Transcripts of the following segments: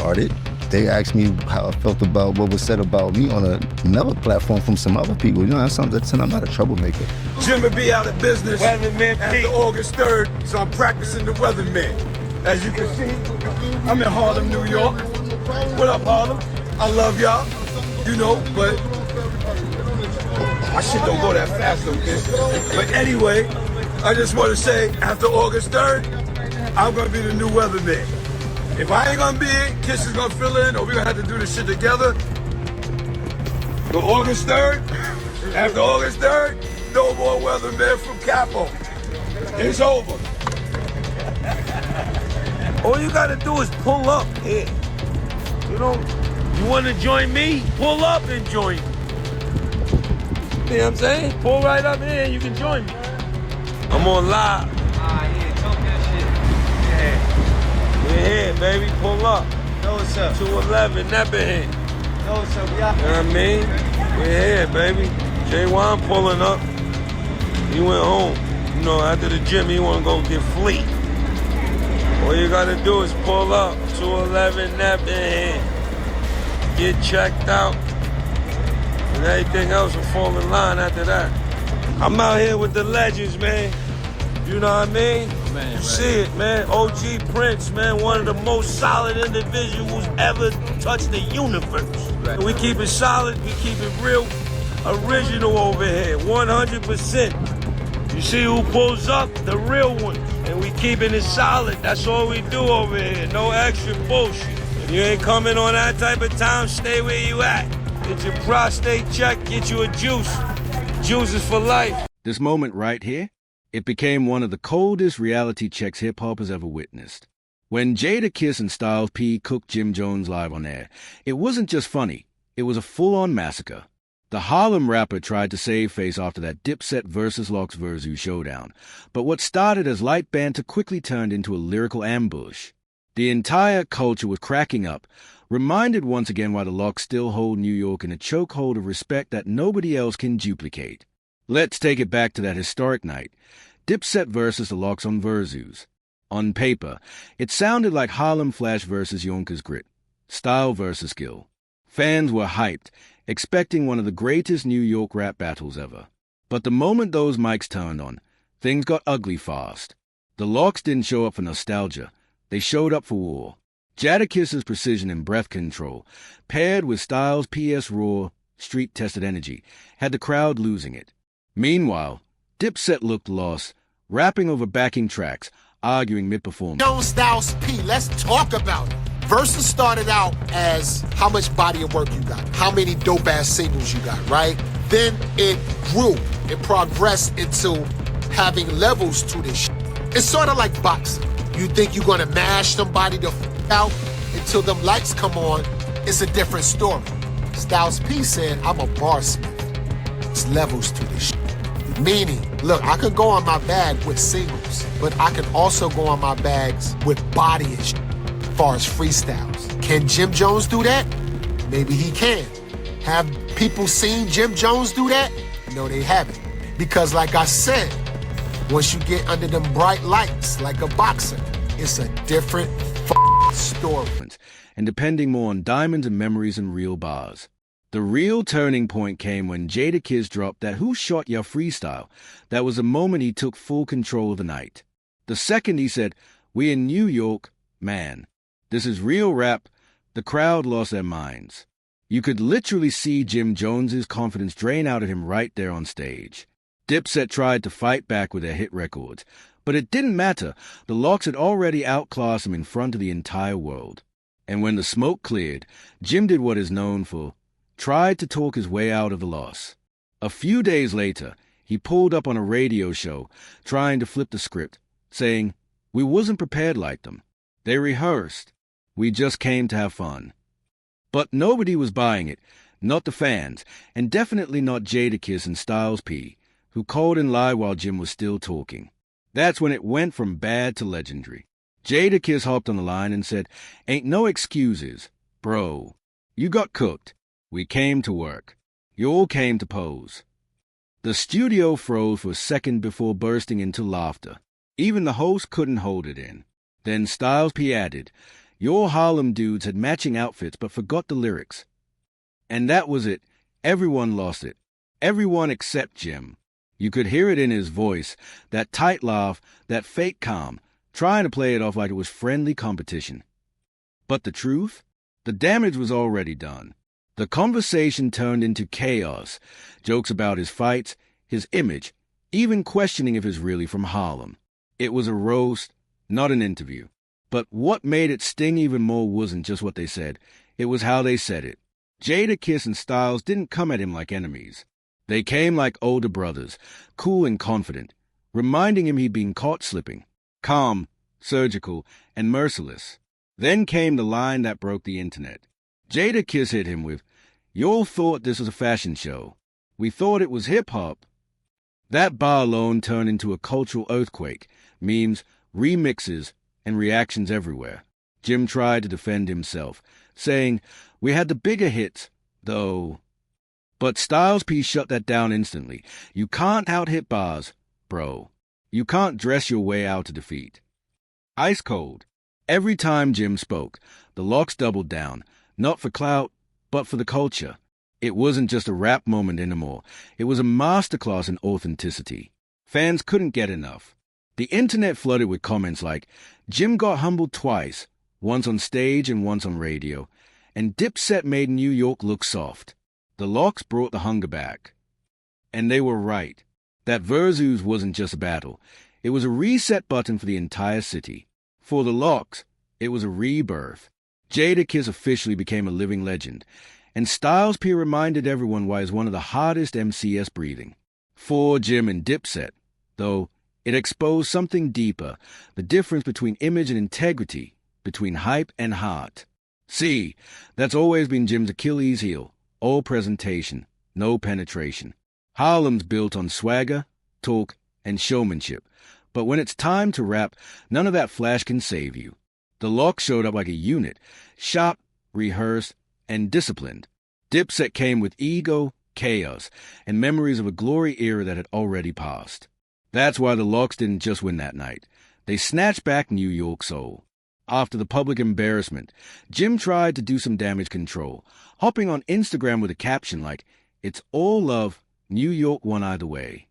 started, they asked me how I felt about what was said about me on another platform from some other people. You know, that's something. I'm not a troublemaker. Jim will be out of business after August 3rd, so I'm practicing the weatherman. As you can see, I'm in Harlem, New York. What up, Harlem? I love y'all, you know, but my shit don't go that fast, okay? But anyway, I just want to say, after August 3rd, I'm going to be the new weatherman. If I ain't going to be it, Kiss is going to fill in, or we're going to have to do this shit together. But August 3rd, after August 3rd, no more weatherman from Capo. It's over. All you got to do is pull up here. You want to join me? Pull up and join me. You know what I'm saying? Pull right up here and you can join me. I'm on live. Yeah, talk that shit. Yeah. We're here, baby. Pull up. Know what's up? 211, never here. Know what's up? Yeah. You know what I mean? We're here, baby. J1 pulling up. He went home. You know, after the gym, he want to go get fleet. All you got to do is pull up. 211, never here. Get checked out. And everything else will fall in line after that. I'm out here with the legends, man. You know what I mean? Man, you right. see it, man. OG Prince, man, one of the most solid individuals ever touched the universe. Right. We keep it solid, we keep it real, original over here, 100%. You see who pulls up? The real ones. And we keeping it solid. That's all we do over here. No extra bullshit. If you ain't coming on that type of time, stay where you at. Get your prostate checked, get you a juice. Juice is for life. This moment right here, it became one of the coldest reality checks hip-hop has ever witnessed. When Jadakiss and Styles P cooked Jim Jones live on air, it wasn't just funny, it was a full-on massacre. The Harlem rapper tried to save face after that Dipset versus Locks Verzu showdown, but what started as light banter quickly turned into a lyrical ambush. The entire culture was cracking up, reminded once again why the Locks still hold New York in a chokehold of respect that nobody else can duplicate. Let's take it back to that historic night. Dipset versus the Locks on Verzus. On paper, it sounded like Harlem Flash versus Yonkers Grit. Style versus skill. Fans were hyped, expecting one of the greatest New York rap battles ever. But the moment those mics turned on, things got ugly fast. The Locks didn't show up for nostalgia. They showed up for war. Jadakiss's precision and breath control, paired with Styles' P.S. raw, street-tested energy, had the crowd losing it. Meanwhile, Dipset looked lost, rapping over backing tracks, arguing mid-performance. Jones, Styles, P, let's talk about it. Versus started out as how much body of work you got, how many dope-ass singles you got, right? Then it grew. It progressed into having levels to this shit. It's sort of like boxing. You think you're gonna mash somebody to out until them lights come on, it's a different story. Styles P said, I'm a barsmith. It's levels to this shit. Meaning, look, I could go on my bag with singles, but I can also go on my bags with body and shit. As far as freestyles. Can Jim Jones do that? Maybe he can. Have people seen Jim Jones do that? No, they haven't. Because like I said, once you get under them bright lights, like a boxer, it's a different story. And depending more on diamonds and memories and real bars. The real turning point came when Jadakiss dropped that "Who Shot Ya" freestyle. That was the moment he took full control of the night. The second he said, "We in New York, man, this is real rap," the crowd lost their minds. You could literally see Jim Jones's confidence drain out of him right there on stage. Dipset tried to fight back with their hit records, but it didn't matter. The Locks had already outclassed him in front of the entire world. And when the smoke cleared, Jim did what is known for, tried to talk his way out of the loss. A few days later, he pulled up on a radio show, trying to flip the script, saying, "We wasn't prepared like them. They rehearsed. We just came to have fun." But nobody was buying it, not the fans, and definitely not Jadakiss and Styles P, who called in live while Jim was still talking. That's when it went from bad to legendary. Jadakiss hopped on the line and said, "Ain't no excuses. Bro, you got cooked. We came to work. You all came to pose." The studio froze for a second before bursting into laughter. Even the host couldn't hold it in. Then Styles P added, Your Harlem dudes had matching outfits but forgot the lyrics. And that was it. Everyone lost it. Everyone except Jim. You could hear it in his voice, that tight laugh, that fake calm, trying to play it off like it was friendly competition. But the truth? The damage was already done. The conversation turned into chaos, jokes about his fights, his image, even questioning if he's really from Harlem. It was a roast, not an interview. But what made it sting even more wasn't just what they said, it was how they said it. Jadakiss and Styles didn't come at him like enemies. They came like older brothers, cool and confident, reminding him he'd been caught slipping, calm, surgical, and merciless. Then came the line that broke the internet. Jadakiss hit him with, "Y'all thought this was a fashion show. We thought it was hip-hop." That bar alone turned into a cultural earthquake, memes, remixes, and reactions everywhere. Jim tried to defend himself, saying, "We had the bigger hits, though." But Styles P shut that down instantly. You can't out-hit bars, bro. You can't dress your way out of defeat. Ice cold. Every time Jim spoke, the Locks doubled down, not for clout, but for the culture. It wasn't just a rap moment anymore. It was a masterclass in authenticity. Fans couldn't get enough. The internet flooded with comments like, "Jim got humbled twice, once on stage and once on radio, and Dipset made New York look soft. The Locks brought the hunger back." And they were right. That Versus wasn't just a battle. It was a reset button for the entire city. For the Locks, it was a rebirth. Jadakiss officially became a living legend, and Styles P reminded everyone why he's one of the hardest MCs breathing. For Jim and Dipset, though, it exposed something deeper, the difference between image and integrity, between hype and heart. See, that's always been Jim's Achilles heel. All presentation, no penetration. Harlem's built on swagger, talk, and showmanship. But when it's time to rap, none of that flash can save you. The Locks showed up like a unit, sharp, rehearsed, and disciplined. Dipset came with ego, chaos, and memories of a glory era that had already passed. That's why the Locks didn't just win that night. They snatched back New York soul. After the public embarrassment, Jim tried to do some damage control, hopping on Instagram with a caption like, "It's all love, New York won either way."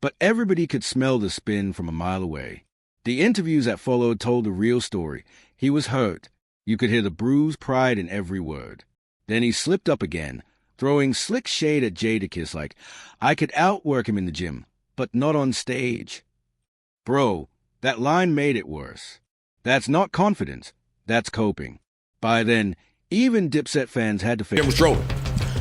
But everybody could smell the spin from a mile away. The interviews that followed told the real story. He was hurt. You could hear the bruised pride in every word. Then he slipped up again, throwing slick shade at Jadakiss like, "I could outwork him in the gym, but not on stage." Bro, that line made it worse. That's not confidence. That's coping. By then, even Dipset fans had to figure was trolling.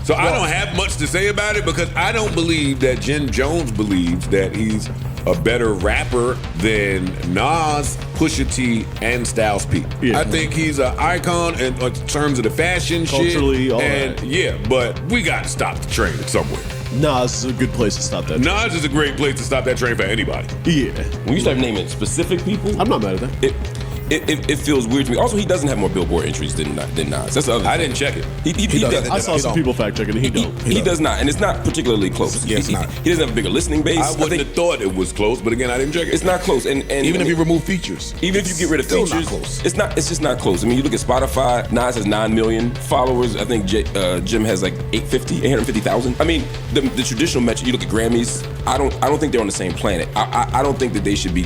So I don't have much to say about it because I don't believe that Jim Jones believes that he's a better rapper than Nas, Pusha T, and Styles P. Yeah. I think he's an icon in terms of the fashion Culturally, shit. all and that. yeah, but we got to stop the train somewhere. Nas is a good place to stop that. Nas is a great place to stop that train for anybody. Yeah. When you start naming specific people, I'm not mad at that. it feels weird to me. Also, he doesn't have more Billboard entries than Nas. That's the other I thing. didn't check it. He does. I saw some people fact checking it. He don't. He does not, and it's not particularly close. Yeah, it's not. He doesn't have a bigger listening base. I wouldn't have thought it was close, but again, I didn't check it. It's not close, and Even if you remove features. even if you get rid of still features, not close. It's just not close. I mean, you look at Spotify. Nas has 9 million followers. I think Jim has like 850,000. I mean, the traditional metric. You look at Grammys. I don't think they're on the same planet. I don't think that they should be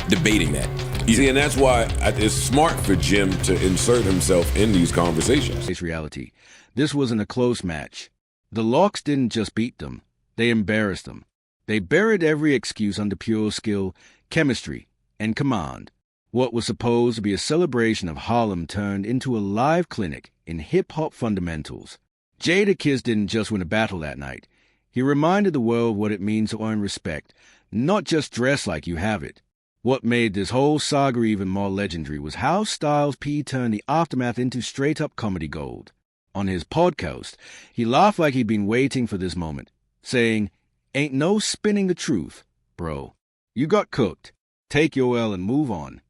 debating that. See, and that's why it's smart for Jim to insert himself in these conversations. It's reality. This wasn't a close match. The Locks didn't just beat them. They embarrassed them. They buried every excuse under pure skill, chemistry, and command. What was supposed to be a celebration of Harlem turned into a live clinic in hip-hop fundamentals. Jadakiss didn't just win a battle that night. He reminded the world what it means to earn respect, not just dress like you have it. What made this whole saga even more legendary was how Styles P turned the aftermath into straight-up comedy gold. On his podcast, he laughed like he'd been waiting for this moment, saying, "Ain't no spinning the truth, bro. You got cooked. Take your L and move on."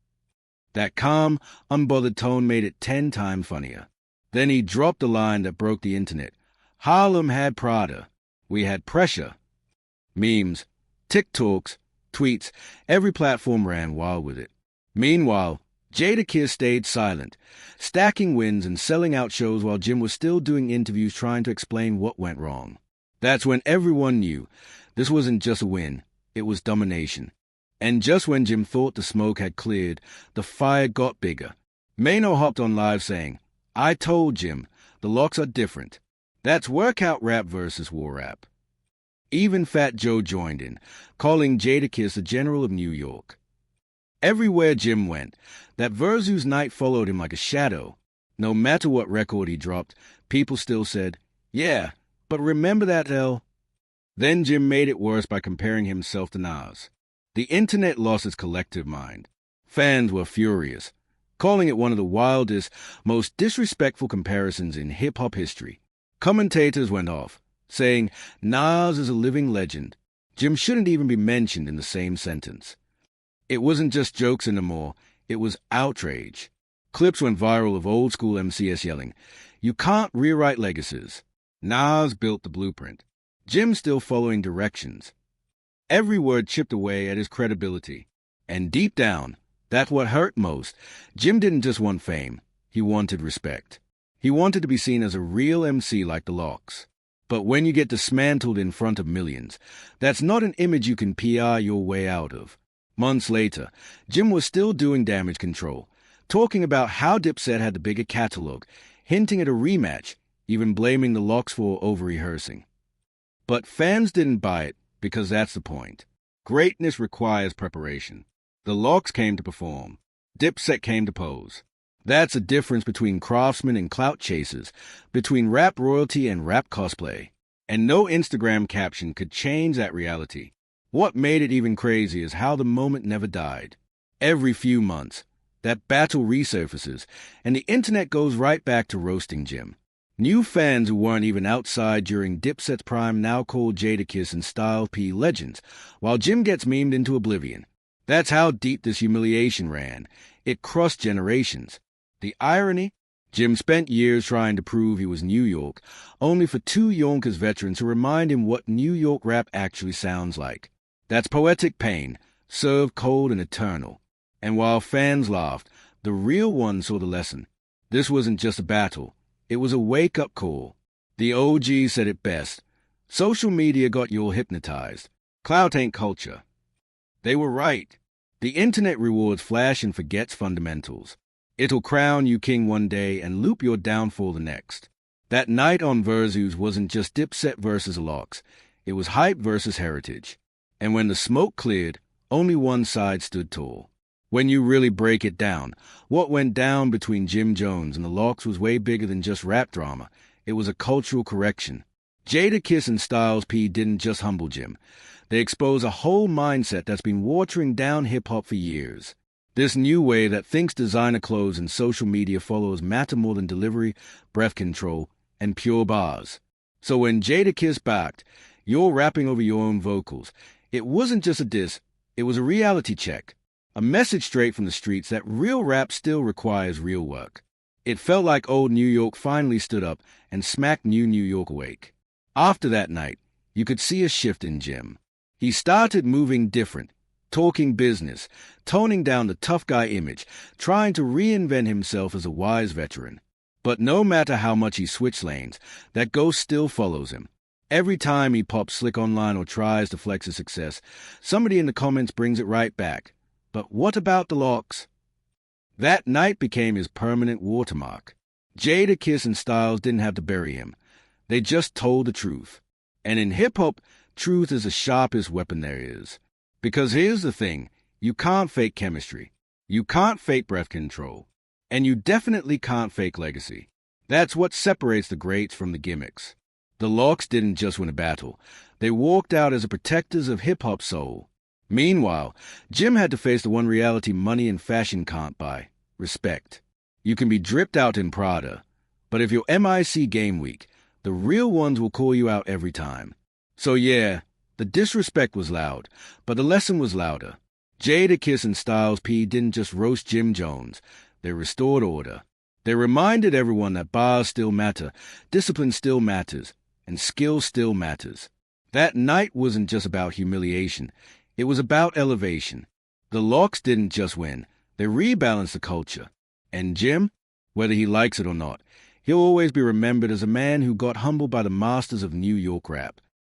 That calm, unbothered tone made it 10 times funnier. Then he dropped the line that broke the internet. Harlem had Prada. We had pressure. Memes, TikToks, tweets, every platform ran wild with it. Meanwhile, Jadakiss stayed silent, stacking wins and selling out shows while Jim was still doing interviews trying to explain what went wrong. That's when everyone knew this wasn't just a win, it was domination. And just when Jim thought the smoke had cleared, the fire got bigger. Mano hopped on live saying, "I told Jim, the locks are different. That's workout rap versus war rap." Even Fat Joe joined in, calling Jadakiss the General of New York. Everywhere Jim went, that Versus night followed him like a shadow. No matter what record he dropped, people still said, "Yeah, but remember that L?" Then Jim made it worse by comparing himself to Nas. The internet lost its collective mind. Fans were furious, calling it one of the wildest, most disrespectful comparisons in hip-hop history. Commentators went off, saying Nas is a living legend. Jim shouldn't even be mentioned in the same sentence. It wasn't just jokes anymore, it was outrage. Clips went viral of old-school MCs yelling, "You can't rewrite legacies." Nas built the blueprint. Jim still following directions. Every word chipped away at his credibility. And deep down, that's what hurt most. Jim didn't just want fame, he wanted respect. He wanted to be seen as a real MC like the Locks. But when you get dismantled in front of millions, that's not an image you can PR your way out of. Months later, Jim was still doing Damage Control, talking about how Dipset had the bigger catalog, hinting at a rematch, even blaming the Locks for over-rehearsing. But fans didn't buy it, because that's the point. Greatness requires preparation. The Locks came to perform. Dipset came to pose. That's a difference between craftsmen and clout chasers, between rap royalty and rap cosplay. And no Instagram caption could change that reality. What made it even crazy is how the moment never died. Every few months, that battle resurfaces, and the internet goes right back to roasting Jim. New fans who weren't even outside during Dipset's prime now call Jadakiss and Styles P legends, while Jim gets memed into oblivion. That's how deep this humiliation ran. It crossed generations. The irony? Jim spent years trying to prove he was New York, only for two Yonkers veterans to remind him what New York rap actually sounds like. That's poetic pain, served cold and eternal. And while fans laughed, the real ones saw the lesson. This wasn't just a battle. It was a wake-up call. The OG said it best. Social media got you all hypnotized. Clout ain't culture. They were right. The internet rewards flash and forgets fundamentals. It'll crown you king one day and loop your downfall the next. That night on Versus wasn't just Dipset versus Locks. It was hype versus heritage. And when the smoke cleared, only one side stood tall. When you really break it down, what went down between Jim Jones and the Locks was way bigger than just rap drama. It was a cultural correction. Jadakiss and Styles P didn't just humble Jim. They exposed a whole mindset that's been watering down hip-hop for years. This new way that thinks designer clothes and social media followers matter more than delivery, breath control, and pure bars. So when Jadakiss backed, "You're rapping over your own vocals," it wasn't just a diss, it was a reality check. A message straight from the streets that real rap still requires real work. It felt like old New York finally stood up and smacked new New York awake. After that night, you could see a shift in Jim. He started moving different, talking business, toning down the tough guy image, trying to reinvent himself as a wise veteran. But no matter how much he switched lanes, that ghost still follows him. Every time he pops slick online or tries to flex his success, somebody in the comments brings it right back. But what about the Locks? That night became his permanent watermark. Jadakiss and Styles didn't have to bury him. They just told the truth. And in hip-hop, truth is the sharpest weapon there is. Because here's the thing, you can't fake chemistry. You can't fake breath control. And you definitely can't fake legacy. That's what separates the greats from the gimmicks. The Locks didn't just win a battle. They walked out as the protectors of hip-hop soul. Meanwhile, Jim had to face the one reality money and fashion can't buy: respect. You can be dripped out in Prada, but if you're MIC game week, the real ones will call you out every time. So yeah, the disrespect was loud, but the lesson was louder. Jadakiss and Styles P didn't just roast Jim Jones, they restored order. They reminded everyone that bars still matter, discipline still matters, and skill still matters. That night wasn't just about humiliation. It was about elevation. The Locks didn't just win. They rebalanced the culture. And Jim, whether he likes it or not, he'll always be remembered as a man who got humbled by the masters of New York rap.